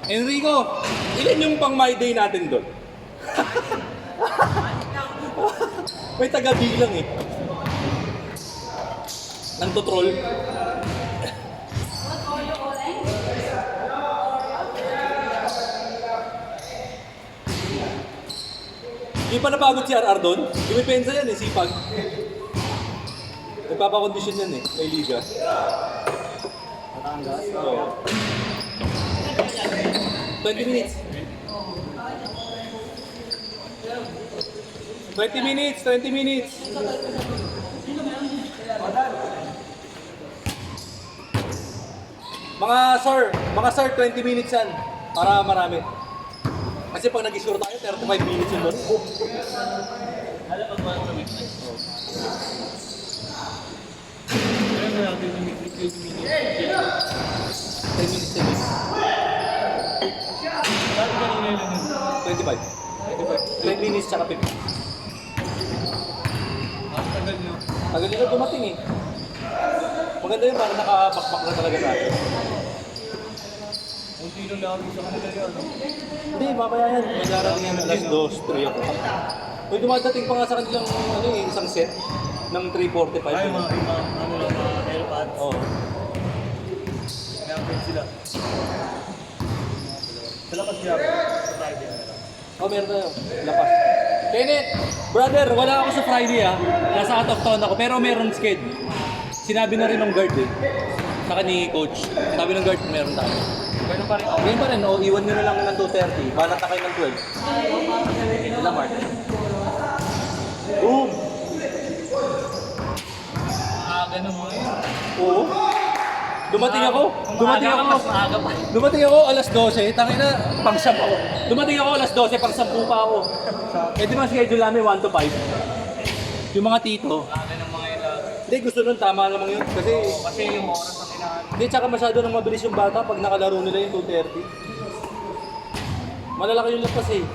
Enrico, ilan yung pang my day natin doon? May taga-bilang eh. Nang tutrol. Hindi pa napagod si RR doon. Dumipensa yan eh, sipag. Nagpapakondisyon yan eh, may liga. Oo. 20 minutes. 20 minutes, 20 minutes. Mga sir, 20 minutes yan. Para marami. Kasi pag nag-score tayo, 35 minutes yun doon. Alam pag mga kamit na. Kaya na natin yung 20 minutes. 10 minutes, 10 minutes. Dati kanina yun lang. 25. 10 minutes tsaka 50. Ang tagal nyo. Tagal nila dumating eh. Maganda yun, parang nakapakpak na talaga sa atin. Kung sino lang sa kanila yun. Hindi, mamaya yan. May darating yan alas 2, 3 ako. May dumadating pa nga sa kanilang isang set ng 3:45. Ay, mga ano lang, mga airpods. Oo. May upgrade sila. Sa labas niya. Sa Friday. Oh, meron tayo. Lapas. Kenneth, brother, wala ako sa Friday ah. Nasa out of town ako, pero meron sked. Sinabi na rin ng guard eh. Saka ni coach. Sabi ng guard, meron tayo. Ganun pa rin ako. Ngayon pa rin, oh, iwan nyo na lang ng 2:30. Banat na kayo ng 12. Lamar. Boom! Ganun mo yun. Oo. Dumating ako. Mas maaga pa. Dumating ako alas 12. Tangina, pang 10 ako. Dumating ako alas 12, pang 10 pa ako. Eh di ba schedule namin 1 to 5? Yung mga tito. Ganun mga yun lang. Hindi, gusto nun, tama namang yun. Kasi, Kasi yung oras na kailangan. hindi, tsaka masyado nang mabilis yung bata pag nakalaro nila yung 2:30. Malalaki yung lapas eh.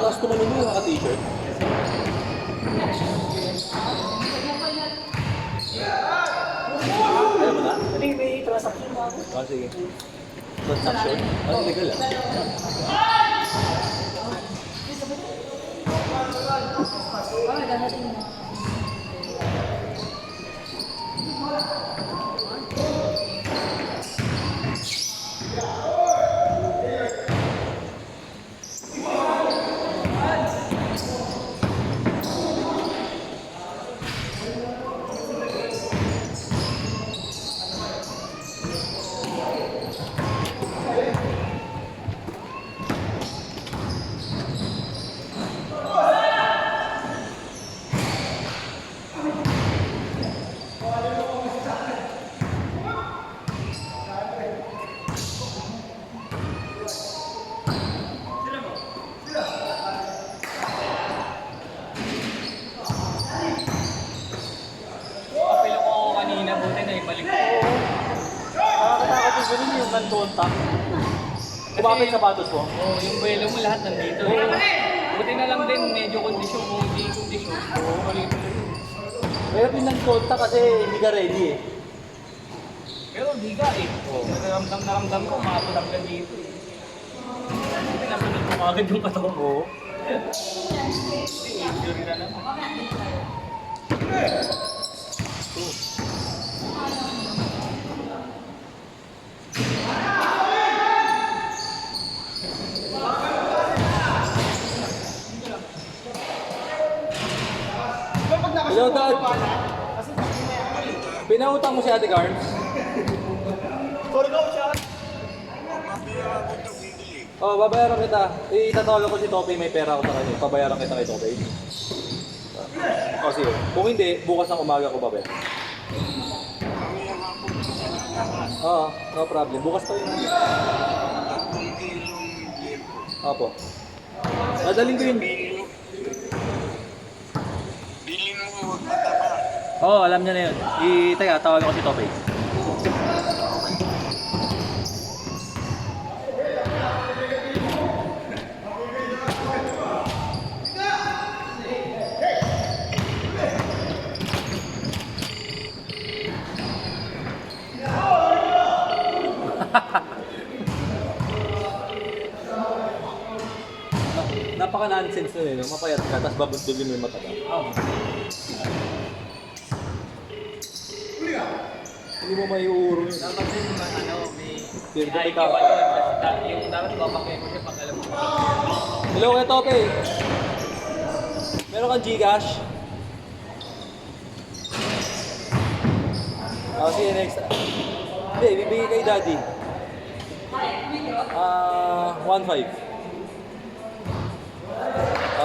Tapos tumalun mo yung naka-t-shirt. Ayaw mo na? May transaction mo ako. Ah, sige. Transaction? Ano legal ah? Kapilo ko ako kanina, buti na ibalik ko. Nakakatakot yung ganun yung non-contact. Kumapit sapatos mo? Oo, yung buwelo mo lahat nandito. Buti na lang din, medyo kondisyon kung hindi kondisyon. Oo, kanina. Mahirap yung non-contact kasi hindi ka ready eh. Pero hindi ka eh. Naramdam ko, makapot hanggang dito eh. Pinasunod ko agad yung katawan ko. Oo. Injury na lang. Hello, Dad. Pinautang mo si Ate Carms? Oh, babayaran kita. Itatawag ko si Tope, may pera ako sa kanya. Pabayaran kita kay Tope. Oh, sige. Kung hindi, bukas ng umaga ko babayaran. Oo, no problem. Bukas pa yun. Opo. Dadaling ko yun. Bilhin mo, huwag mataba. Oo, alam niya na yun. Teka, tawagan ko si Tope. napaka-nonsense nun eh, no? Mapayat ka, tapos babundugin mo yung mata ka. Hindi mo may uuro yun. Dapat din may Pero may ikaw. IQ ba doon? Yung dapat babakay mo siya pag alam mo. Hello, kay Tope. Meron kang Gcash? Sige, next. Hindi, bibigay kay Daddy. 1.5.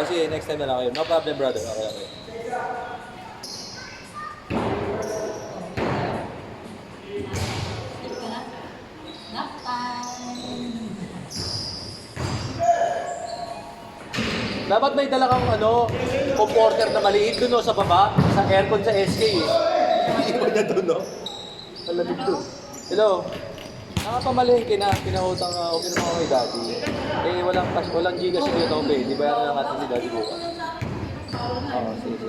Sige, next time na lang kayo. No problem, brother. Okay. Dapat may dala kang comforter na maliit doon sa baba, sa aircon sa SK eh. Hindi mo na doon, no? Malamig doon. Hello? Nakapamalengke na, pinautang okay naman ako kay Daddy. Eh, walang Gcash ko yun, okay. Di ba yan lang natin si Daddy bukas? Oo, sige.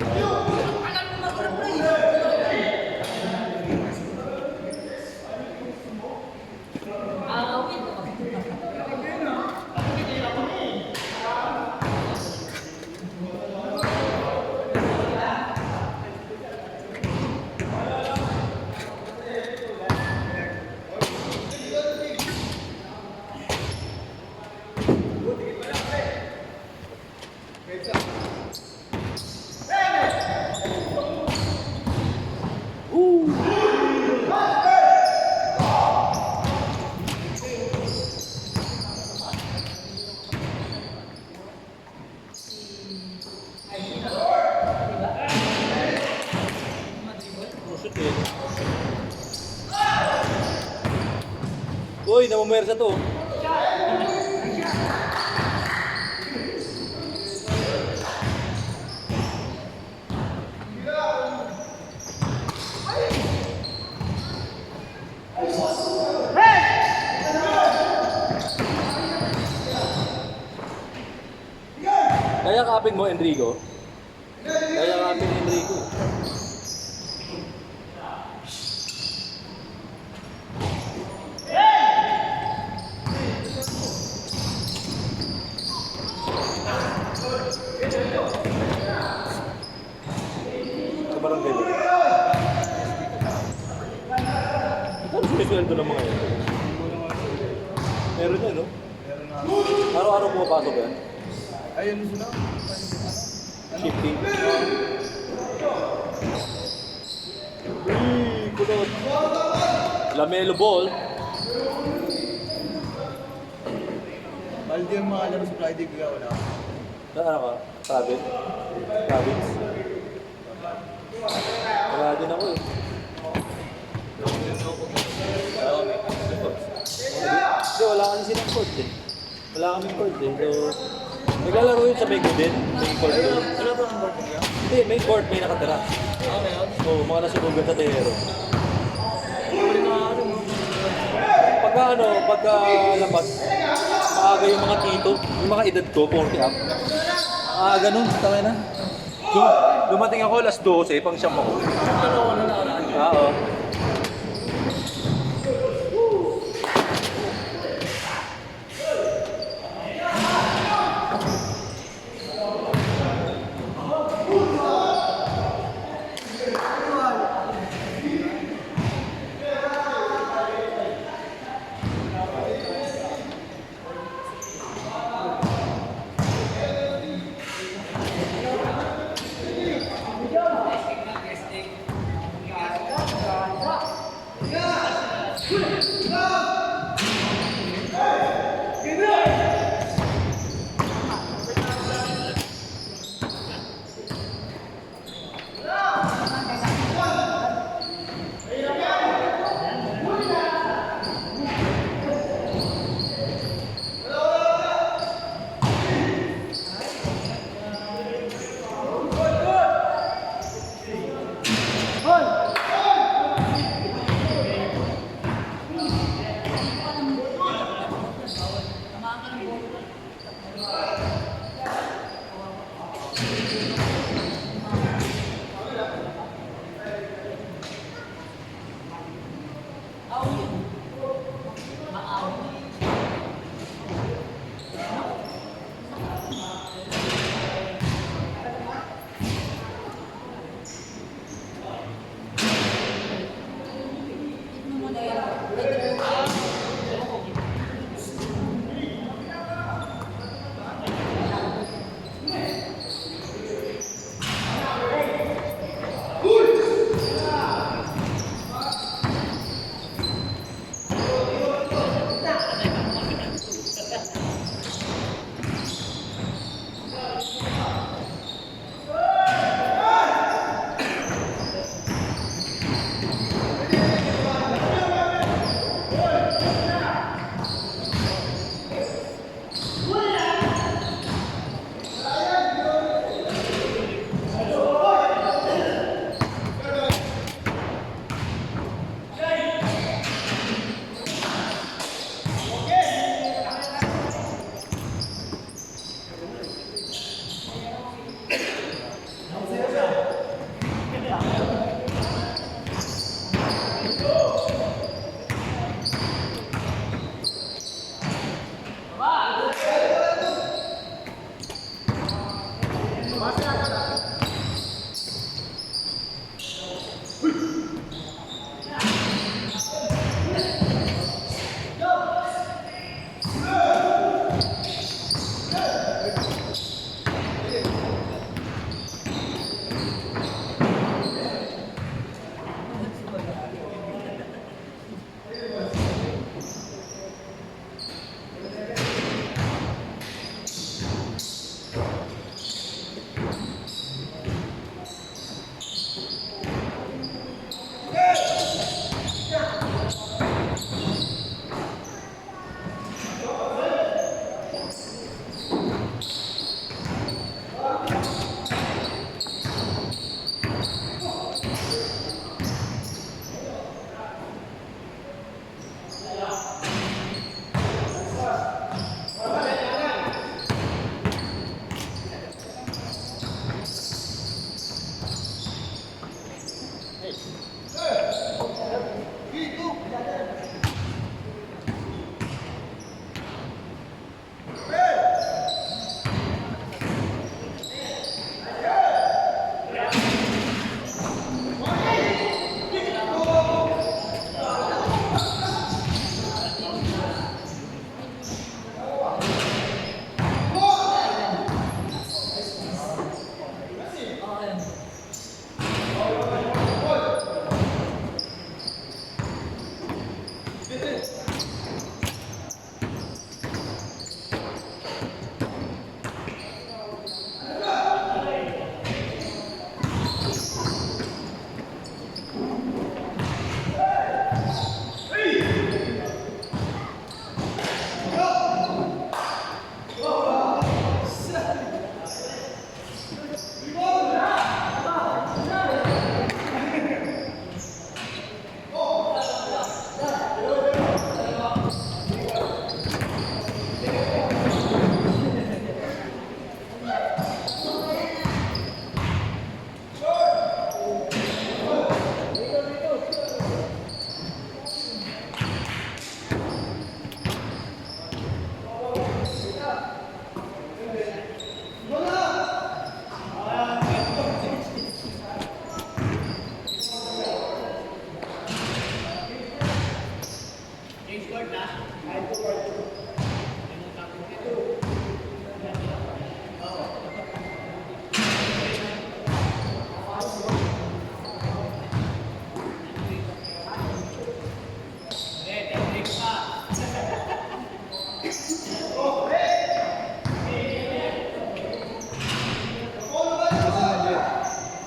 Uy, namumersa to. Kaya kapin mo, Enrico. Kaya kapin ni Enrico. Sa barangay ba? Ano sinisweldo ng mga yan? Meron yan, no? Araw-araw pumapasok yan? Ayun sila. Shifting. Kulot. Lamelo ball. Baldi yung mga laro sa Friday kaya wala. Ano ka? Travel? Province? Wala din ako eh. Hindi, wala kami silang court eh. Wala kami court eh. So, naglalaro yun sa Mego din. May court yun. Wala ba ang board niya? Hindi, may court, may nakatira. Okay, yun. Oo, mga nasunugan sa Tehero. Pagka labas, maaga yung mga tito, yung mga edad ko, 40 up. Ganun, tama na. Dumating ako alas 12, pang siyam ako. Oo.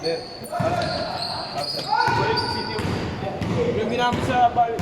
brother. Yung ginamit sa bal.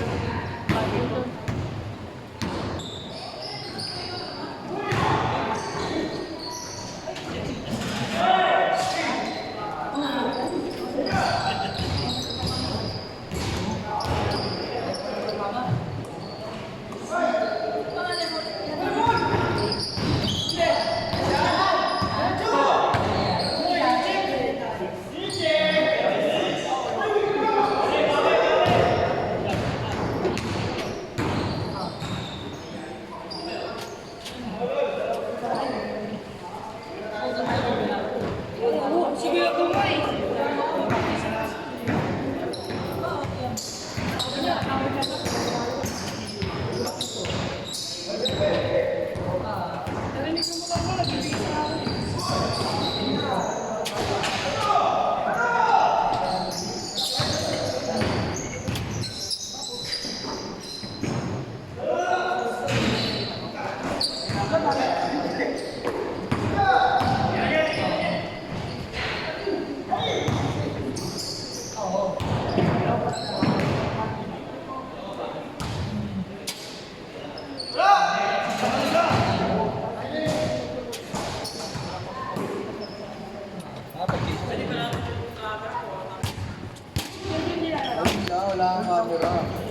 Wala kang camera.